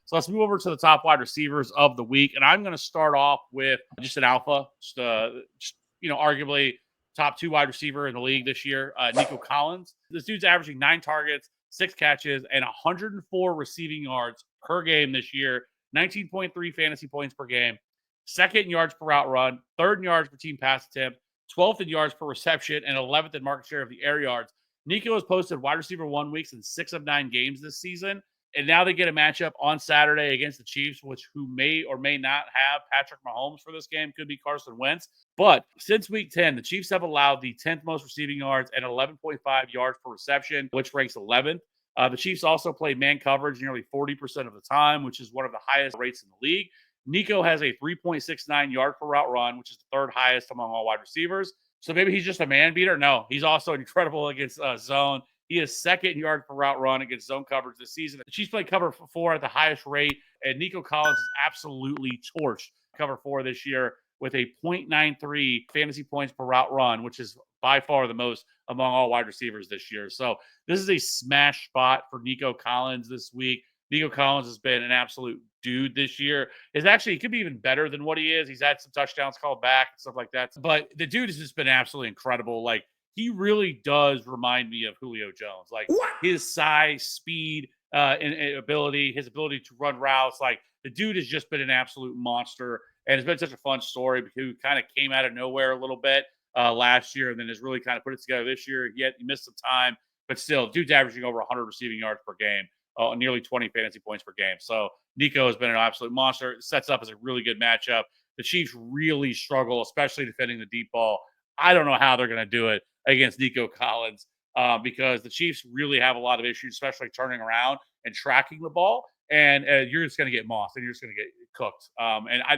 So let's move over to the top wide receivers of the week. And I'm going to start off with just an alpha, arguably top 2 wide receiver in the league this year, Nico Collins. This dude's averaging 9 targets, 6 catches, and 104 receiving yards per game this year, 19.3 fantasy points per game, 2nd in yards per route run, 3rd in yards per team pass attempt, 12th in yards per reception, and 11th in market share of the air yards. Nico has posted wide receiver 1 weeks in 6 of 9 games this season. And now they get a matchup on Saturday against the Chiefs, who may or may not have Patrick Mahomes for this game. Could be Carson Wentz. But since week 10, the Chiefs have allowed the 10th most receiving yards and 11.5 yards per reception, which ranks 11th. The Chiefs also play man coverage nearly 40% of the time, which is one of the highest rates in the league. Nico has a 3.69 yard per route run, which is the 3rd highest among all wide receivers. So maybe he's just a man beater. No, he's also incredible against zone. He is 2nd in yard per route run against zone coverage this season. The Chiefs play cover 4 at the highest rate, and Nico Collins is absolutely torched cover 4 this year with a 0.93 fantasy points per route run, which is by far the most among all wide receivers this year. So this is a smash spot for Nico Collins this week. Nico Collins has been an absolute dude this year. He could be even better than what he is. He's had some touchdowns called back and stuff like that. But the dude has just been absolutely incredible. Like, he really does remind me of Julio Jones. Like, his size, speed, and ability, his ability to run routes. Like, the dude has just been an absolute monster. And it's been such a fun story because he kind of came out of nowhere a little bit last year and then has really kind of put it together this year. Yet he missed some time. But still, dude's averaging over 100 receiving yards per game. Nearly 20 fantasy points per game. So Nico has been an absolute monster. It sets up as a really good matchup. The Chiefs really struggle, especially defending the deep ball. I don't know how they're going to do it against Nico Collins because the Chiefs really have a lot of issues, especially turning around and tracking the ball. And you're just going to get mossed and you're just going to get cooked.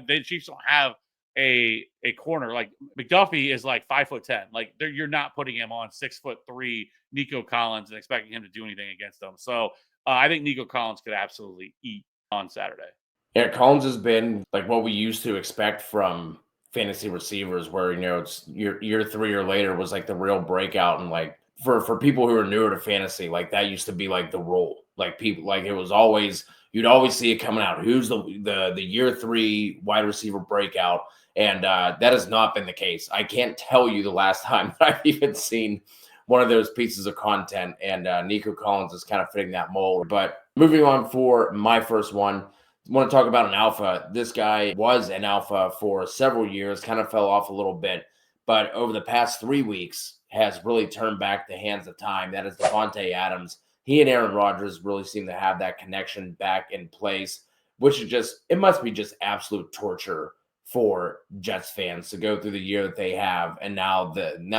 The Chiefs don't have a corner. Like, McDuffie is like 5'10". Like, you're not putting him on 6'3" Nico Collins and expecting him to do anything against them. So I think Nico Collins could absolutely eat on Saturday. Yeah, Collins has been like what we used to expect from fantasy receivers, where it's year 3 or later was like the real breakout, and like for people who are newer to fantasy, like that used to be like the role. Like, people, like, it was always, you'd always see it coming out. Who's the year 3 wide receiver breakout? And that has not been the case. I can't tell you the last time that I've even seen one of those pieces of content, and Nico Collins is kind of fitting that mold. But moving on for my first one, I want to talk about an alpha. This guy was an alpha for several years, kind of fell off a little bit, but over the past 3 weeks has really turned back the hands of time. That is Davante Adams. He and Aaron Rodgers really seem to have that connection back in place, which is it must be just absolute torture for Jets fans to go through the year that they have. And now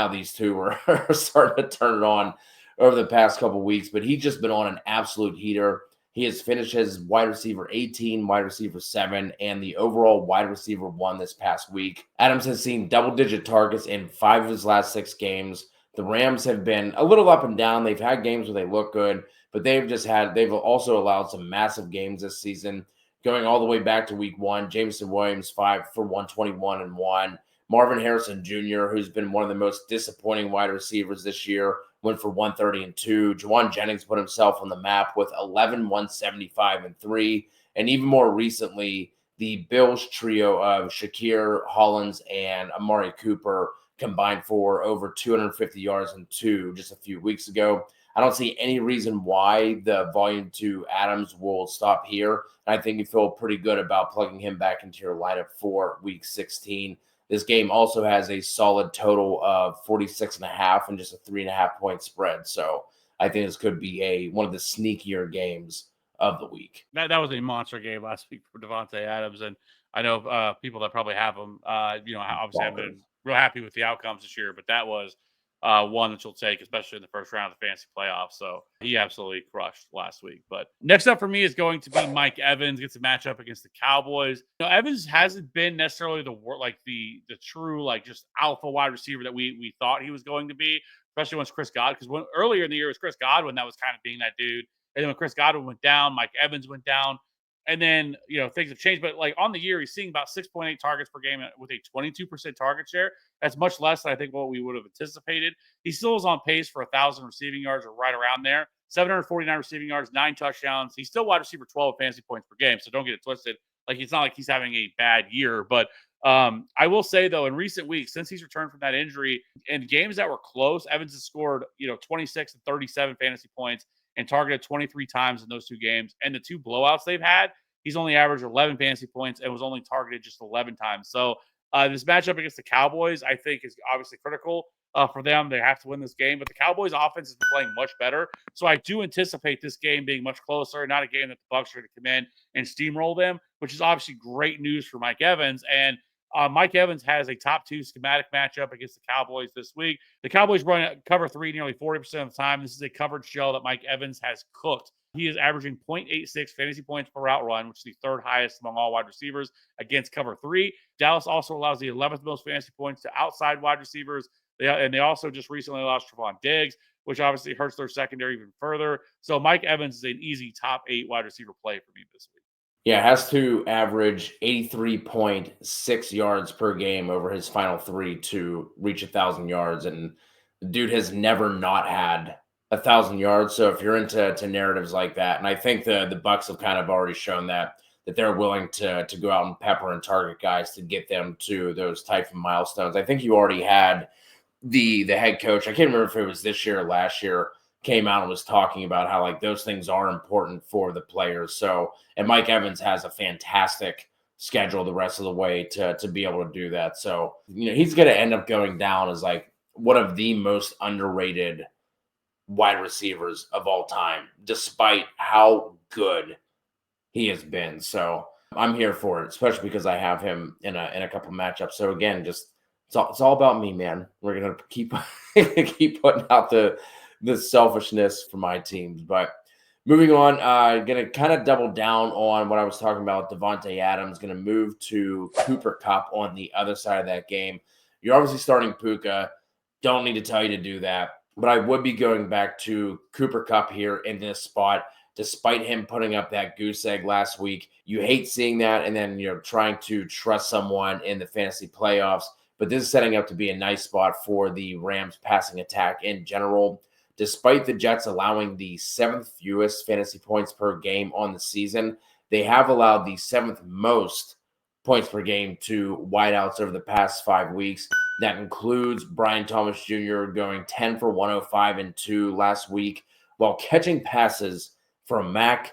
these two are starting to turn it on over the past couple of weeks. But he's just been on an absolute heater. He has finished as wide receiver 18, wide receiver 7, and the overall wide receiver 1 this past week. Adams has seen double-digit targets in 5 of his last 6 games. The Rams have been a little up and down. They've had games where they look good, but they've also allowed some massive games this season. Going all the way back to week 1, Jameson Williams, 5 for 121 and 1. Marvin Harrison Jr., who's been one of the most disappointing wide receivers this year, went for 130 and 2. Juwan Jennings put himself on the map with 11, 175 and 3. And even more recently, the Bills trio of Shakir, Hollins, and Amari Cooper combined for over 250 yards and 2 just a few weeks ago. I don't see any reason why the volume to Adams will stop here. And I think you feel pretty good about plugging him back into your lineup for week 16. This game also has a solid total of 46.5 and just a 3.5 point spread. So I think this could be one of the sneakier games of the week. That was a monster game last week for Davante Adams. And I know people that probably have him, obviously have been real happy with the outcomes this year, but that was one that you'll take, especially in the first round of the fantasy playoffs. So he absolutely crushed last week. But next up for me is going to be Mike Evans. Gets a matchup against the Cowboys. Evans hasn't been necessarily the true just alpha wide receiver that we thought he was going to be, especially once Chris Godwin. Because earlier in the year it was Chris Godwin that was kind of being that dude, and then when Chris Godwin went down, Mike Evans went down. And then, things have changed. But on the year, he's seeing about 6.8 targets per game with a 22% target share. That's much less than I think what we would have anticipated. He still is on pace for 1,000 receiving yards or right around there. 749 receiving yards, 9 touchdowns. He's still wide receiver 12 fantasy points per game, so don't get it twisted. Like, it's not like he's having a bad year, but I will say, though, in recent weeks, since he's returned from that injury, in games that were close, Evans has scored, 26 and 37 fantasy points and targeted 23 times in those 2 games. And the 2 blowouts they've had, he's only averaged 11 fantasy points and was only targeted just 11 times. So this matchup against the Cowboys, I think, is obviously critical for them. They have to win this game, but the Cowboys offense has been playing much better. So I do anticipate this game being much closer, not a game that the Bucs are going to come in and steamroll them, which is obviously great news for Mike Evans. And Mike Evans has a top 2 schematic matchup against the Cowboys this week. The Cowboys run cover 3 nearly 40% of the time. This is a coverage shell that Mike Evans has cooked. He is averaging 0.86 fantasy points per route run, which is the 3rd highest among all wide receivers against cover 3. Dallas also allows the 11th most fantasy points to outside wide receivers. They also just recently lost Trevon Diggs, which obviously hurts their secondary even further. So Mike Evans is an easy top 8 wide receiver play for me this week. Yeah, has to average 83.6 yards per game over his final 3 to reach 1,000 yards. And the dude has never not had 1,000 yards. So if you're into narratives like that, and I think the Bucs have kind of already shown that they're willing to go out and pepper and target guys to get them to those type of milestones. I think you already had the head coach, I can't remember if it was this year or last year, came out and was talking about how like those things are important for the players. So, and Mike Evans has a fantastic schedule the rest of the way to be able to do that. So, he's going to end up going down as like one of the most underrated wide receivers of all time, despite how good he has been. So I'm here for it, especially because I have him in a couple matchups. So again, just it's all about me, man. We're going to keep putting out the selfishness for my teams. But moving on, going to kind of double down on what I was talking about. Davante Adams going to move to Cooper Kupp on the other side of that game. You're obviously starting Puka. Don't need to tell you to do that. But I would be going back to Cooper Kupp here in this spot, despite him putting up that goose egg last week. You hate seeing that, and then trying to trust someone in the fantasy playoffs. But this is setting up to be a nice spot for the Rams passing attack in general. Despite the Jets allowing the 7th fewest fantasy points per game on the season, they have allowed the 7th most points per game to wideouts over the past 5 weeks. That includes Brian Thomas Jr. going 10 for 105 and 2 last week, while catching passes from Mack,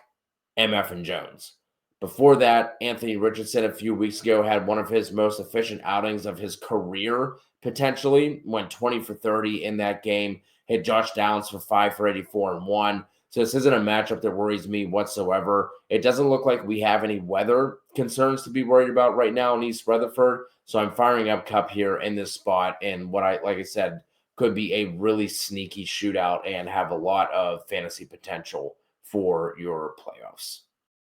MF, and Jones. Before that, Anthony Richardson a few weeks ago had one of his most efficient outings of his career, potentially. Went 20 for 30 in that game. Hit Josh Downs for 5 for 84 and 1. So this isn't a matchup that worries me whatsoever. It doesn't look like we have any weather concerns to be worried about right now in East Rutherford. So I'm firing up Kupp here in this spot. And like I said, could be a really sneaky shootout and have a lot of fantasy potential for your playoffs.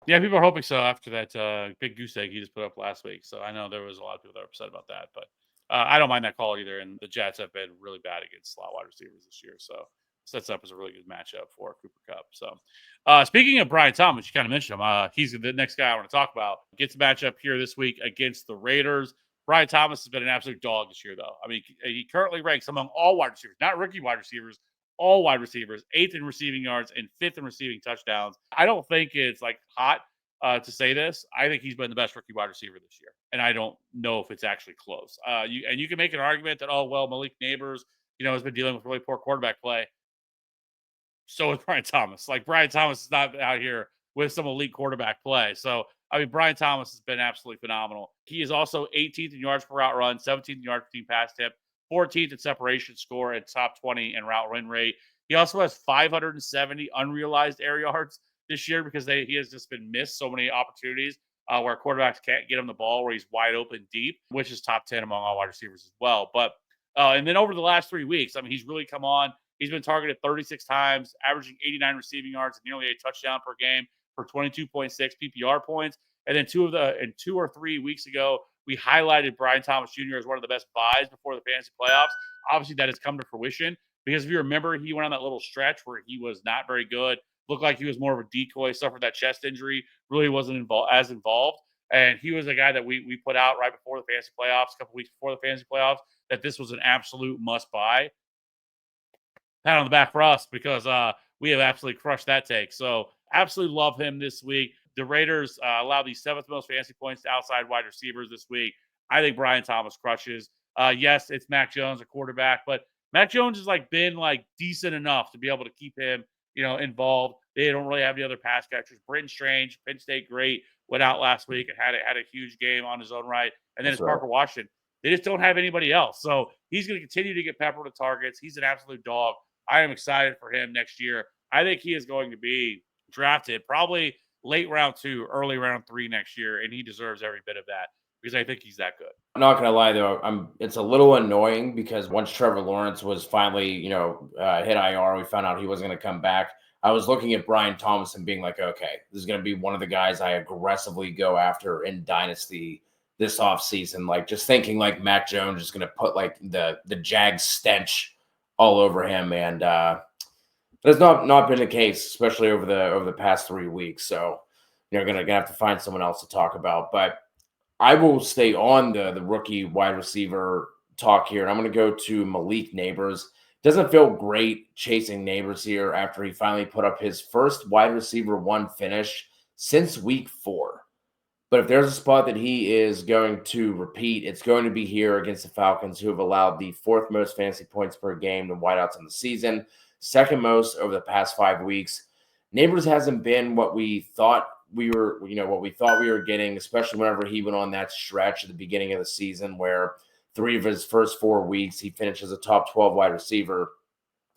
Yeah, people are hoping so after that big goose egg he just put up last week. So I know there was a lot of people that were upset about that, but I don't mind that call either. And the Jets have been really bad against slot wide receivers this year, so sets up as a really good matchup for Cooper Kupp. So speaking of Brian Thomas, you kind of mentioned him. He's the next guy I want to talk about. Gets a matchup here this week against the Raiders. Brian Thomas has been an absolute dog this year, though. I mean, he currently ranks among all wide receivers, not rookie wide receivers, all wide receivers, 8th in receiving yards and 5th in receiving touchdowns. I don't think it's like hot to say this. I think he's been the best rookie wide receiver this year, and I don't know if it's actually close. You can make an argument that, Malik Nabers, has been dealing with really poor quarterback play. So is Brian Thomas. Like, Brian Thomas is not out here with some elite quarterback play. So, I mean, Brian Thomas has been absolutely phenomenal. He is also 18th in yards per route run, 17th in yards per team pass tip, 14th in separation score, and top 20 in route run rate. He also has 570 unrealized air yards this year because he has just been missed so many opportunities where quarterbacks can't get him the ball where he's wide open deep, which is top 10 among all wide receivers as well. But and then over the last 3 weeks, I mean, he's really come on. He's been targeted 36 times, averaging 89 receiving yards and nearly a touchdown per game for 22.6 PPR points. And then 2 or 3 weeks ago, we highlighted Brian Thomas Jr. as one of the best buys before the fantasy playoffs. Obviously, that has come to fruition because if you remember, he went on that little stretch where he was not very good, looked like he was more of a decoy, suffered that chest injury, really wasn't involved. And he was a guy that we put out right before the fantasy playoffs, a couple weeks before the fantasy playoffs, that this was an absolute must buy. Pat on the back for us because we have absolutely crushed that take. So absolutely love him this week. The Raiders allow the 7th most fantasy points to outside wide receivers this week. I think Brian Thomas crushes. Yes, it's Mac Jones, a quarterback, but Mac Jones has been decent enough to be able to keep him, involved. They don't really have any other pass catchers. Britton Strange, Penn State, great, went out last week and had a huge game on his own right. And then That's it's right. Parker Washington. They just don't have anybody else. So he's going to continue to get peppered with targets. He's an absolute dog. I am excited for him next year. I think he is going to be drafted probably late round 2, early round 3 next year, and he deserves every bit of that because I think he's that good. I'm not gonna lie though, it's a little annoying because once Trevor Lawrence was finally, hit IR, we found out he wasn't gonna come back. I was looking at Brian Thomas and being like, okay, this is gonna be one of the guys I aggressively go after in Dynasty this offseason. Just thinking Mac Jones is gonna put the Jags stench all over him, and that has not been the case, especially over the past 3 weeks. So gonna have to find someone else to talk about, but I will stay on the rookie wide receiver talk here, and I'm going to go to Malik Nabers. Doesn't feel great chasing Nabers here after he finally put up his first wide receiver 1 finish since week 4. But if there's a spot that he is going to repeat, it's going to be here against the Falcons, who have allowed the 4th most fantasy points per game to wideouts in the season, 2nd most over the past 5 weeks. Nabers hasn't been what we thought we were getting, especially whenever he went on that stretch at the beginning of the season where 3 of his first 4 weeks he finished as a top 12 wide receiver.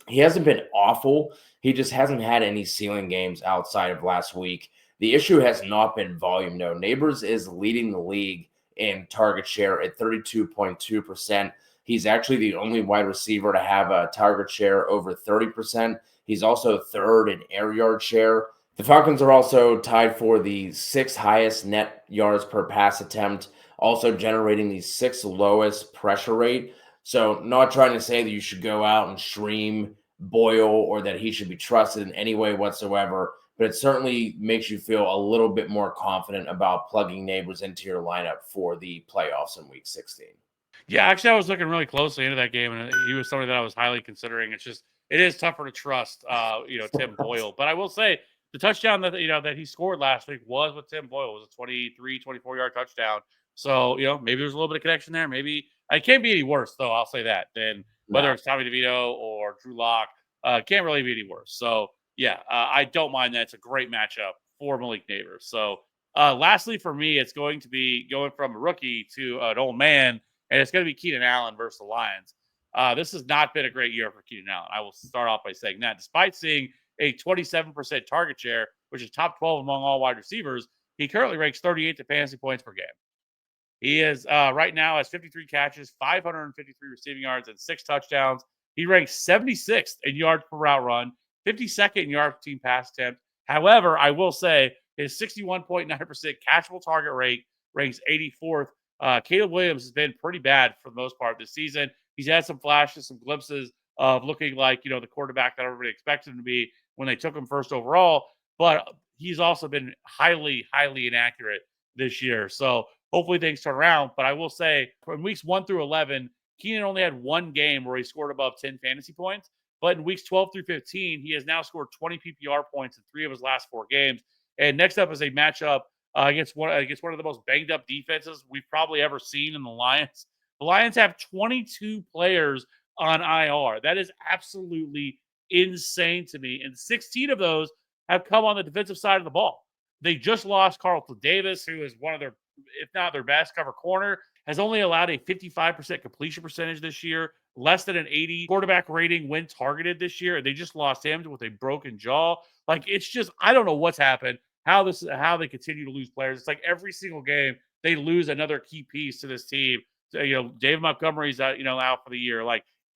He hasn't been awful. He just hasn't had any ceiling games outside of last week. The issue has not been volume, though. Nabers is leading the league in target share at 32.2%. He's actually the only wide receiver to have a target share over 30%. He's also 3rd in air yard share. The Falcons are also tied for the 6th highest net yards per pass attempt, also generating the 6th lowest pressure rate. So not trying to say that you should go out and stream Boyle or that he should be trusted in any way whatsoever, but it certainly makes you feel a little bit more confident about plugging Nabers into your lineup for the playoffs in week 16. Yeah, actually, I was looking really closely into that game, and he was somebody that I was highly considering. It is tougher to trust, Tim Boyle. But I will say the touchdown that he scored last week was with Tim Boyle. It was a 23, 24-yard touchdown. So, maybe there's a little bit of connection there. Maybe it can't be any worse, though. I'll say that. Than whether it's Tommy DeVito or Drew Lock, can't really be any worse. So, yeah, I don't mind that. It's a great matchup for Malik Nabers. So, lastly, for me, it's going to be going from a rookie to an old man, and it's going to be Keenan Allen versus the Lions. This has not been a great year for Keenan Allen. I will start off by saying that. Despite seeing a 27% target share, which is top 12 among all wide receivers, he currently ranks 38th in fantasy points per game. He is right now has 53 catches, 553 receiving yards, and 6 touchdowns. He ranks 76th in yards per route run, 52nd in yards per team pass attempt. However, I will say his 61.9% catchable target rate ranks 84th. Caleb Williams has been pretty bad for the most part this season. He's had some flashes, some glimpses of looking like, the quarterback that everybody expected him to be when they took him first overall. But he's also been highly, highly inaccurate this year. So hopefully things turn around. But I will say from weeks 1 through 11, Keenan only had 1 game where he scored above 10 fantasy points. But in weeks 12 through 15, he has now scored 20 PPR points in 3 of his last 4 games. And next up is a matchup against one of the most banged up defenses we've probably ever seen in the Lions. The Lions have 22 players on IR. That is absolutely insane to me. And 16 of those have come on the defensive side of the ball. They just lost Carlton Davis, who is one of their, if not their best cover corner, has only allowed a 55% completion percentage this year, less than an 80 quarterback rating when targeted this year. They just lost him with a broken jaw. It's just, I don't know what's happened. How they continue to lose players. It's like every single game they lose another key piece to this team. So, Dave Montgomery's out for the year.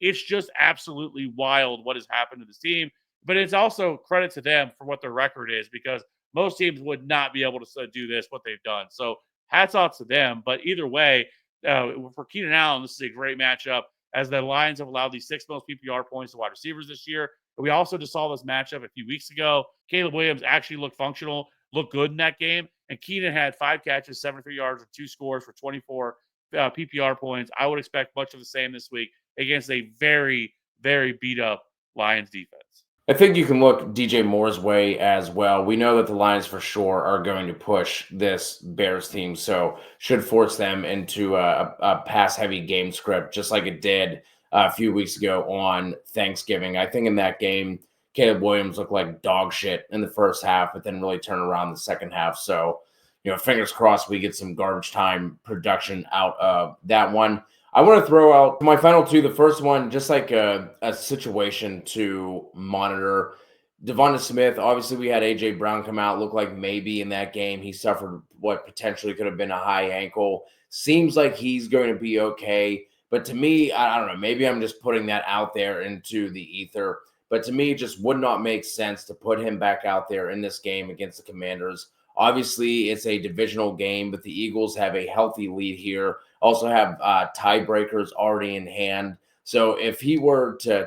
It's just absolutely wild what has happened to this team. But it's also credit to them for what their record is, because most teams would not be able to do what they've done. So hats off to them. But either way, for Keenan Allen, this is a great matchup, as the Lions have allowed the 6th most PPR points to wide receivers this year. But we also just saw this matchup a few weeks ago. Caleb Williams actually looked functional, looked good in that game. And Keenan had 5 catches, 73 yards, with 2 scores for 24 PPR points. I would expect much of the same this week against a very, very beat up Lions defense. I think you can look DJ Moore's way as well. We know that the Lions for sure are going to push this Bears team, so should force them into a pass-heavy game script, just like it did a few weeks ago on Thanksgiving. I think in that game, Caleb Williams looked like dog shit in the first half, but then really turned around the second half. So, fingers crossed we get some garbage time production out of that one. I want to throw out my final two. The first one, just like a situation to monitor. DeVonta Smith, obviously we had A.J. Brown come out, look like maybe in that game he suffered what potentially could have been a high ankle. Seems like he's going to be okay. But to me, I don't know, maybe I'm just putting that out there into the ether. But to me, it just would not make sense to put him back out there in this game against the Commanders. Obviously, it's a divisional game, but the Eagles have a healthy lead here. Also have tiebreakers already in hand. So if he were to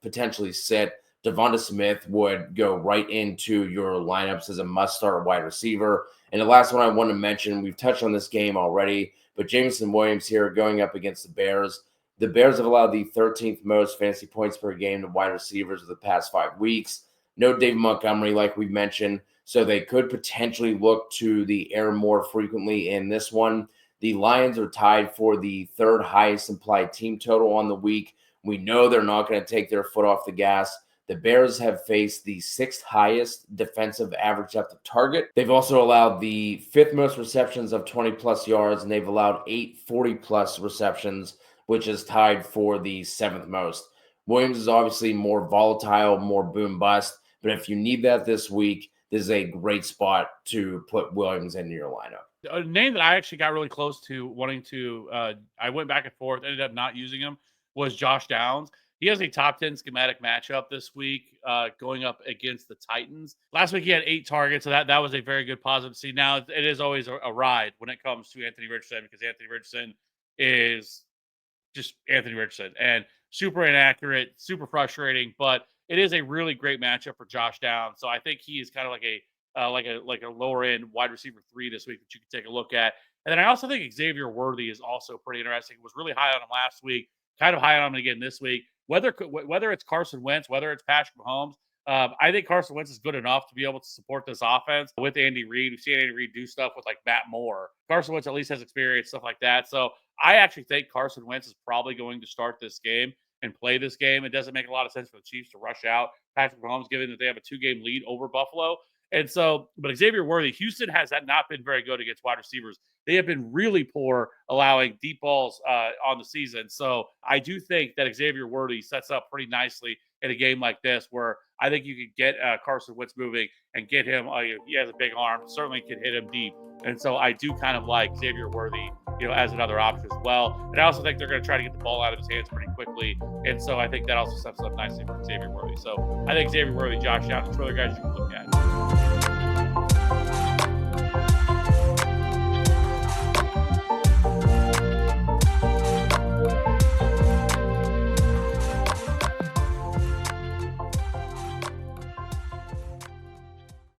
potentially sit, DeVonta Smith would go right into your lineups as a must-start wide receiver. And the last one I want to mention, we've touched on this game already, but Jameson Williams here going up against the Bears. The Bears have allowed the 13th most fantasy points per game to wide receivers of the past 5 weeks. No David Montgomery, like we mentioned, so they could potentially look to the air more frequently in this one. The Lions are tied for the third highest implied team total on the week. We know they're not going to take their foot off the gas. The Bears have faced the 6th highest defensive average depth of target. They've also allowed the 5th most receptions of 20-plus yards, and they've allowed 8 40-plus receptions, which is tied for the 7th most. Williams is obviously more volatile, more boom bust, but if you need that this week, this is a great spot to put Williams into your lineup. A name that I actually got really close to wanting to, I went back and forth, ended up not using him, was Josh Downs. He has a top 10 schematic matchup this week going up against the Titans. Last week he had 8 targets, so that was a very good positive to see. Now it is always a ride when it comes to Anthony Richardson, because Anthony Richardson is just Anthony Richardson and super inaccurate, super frustrating, but it is a really great matchup for Josh Downs. So I think he is kind of like a lower end wide receiver 3 this week that you can take a look at. And then I also think Xavier Worthy is also pretty interesting. Was really high on him last week, kind of high on him again this week. Whether it's Carson Wentz, whether it's Patrick Mahomes, I think Carson Wentz is good enough to be able to support this offense with Andy Reid. We've seen Andy Reid do stuff with like Matt Moore. Carson Wentz at least has experience, stuff like that. So I actually think Carson Wentz is probably going to start this game and play this game. It doesn't make a lot of sense for the Chiefs to rush out Patrick Mahomes, given that they have a 2-game lead over Buffalo. And so, but Xavier Worthy, Houston has not been very good against wide receivers. They have been really poor allowing deep balls on the season. So I do think that Xavier Worthy sets up pretty nicely in a game like this, where I think you could get Carson Wentz moving and get him. He has a big arm, certainly can hit him deep. And so I do kind of like Xavier Worthy, as another option as well. And I also think they're going to try to get the ball out of his hands pretty quickly. And so I think that also sets up nicely for Xavier Worthy. So I think Xavier Worthy, Josh Downs, 2 other guys you can look at.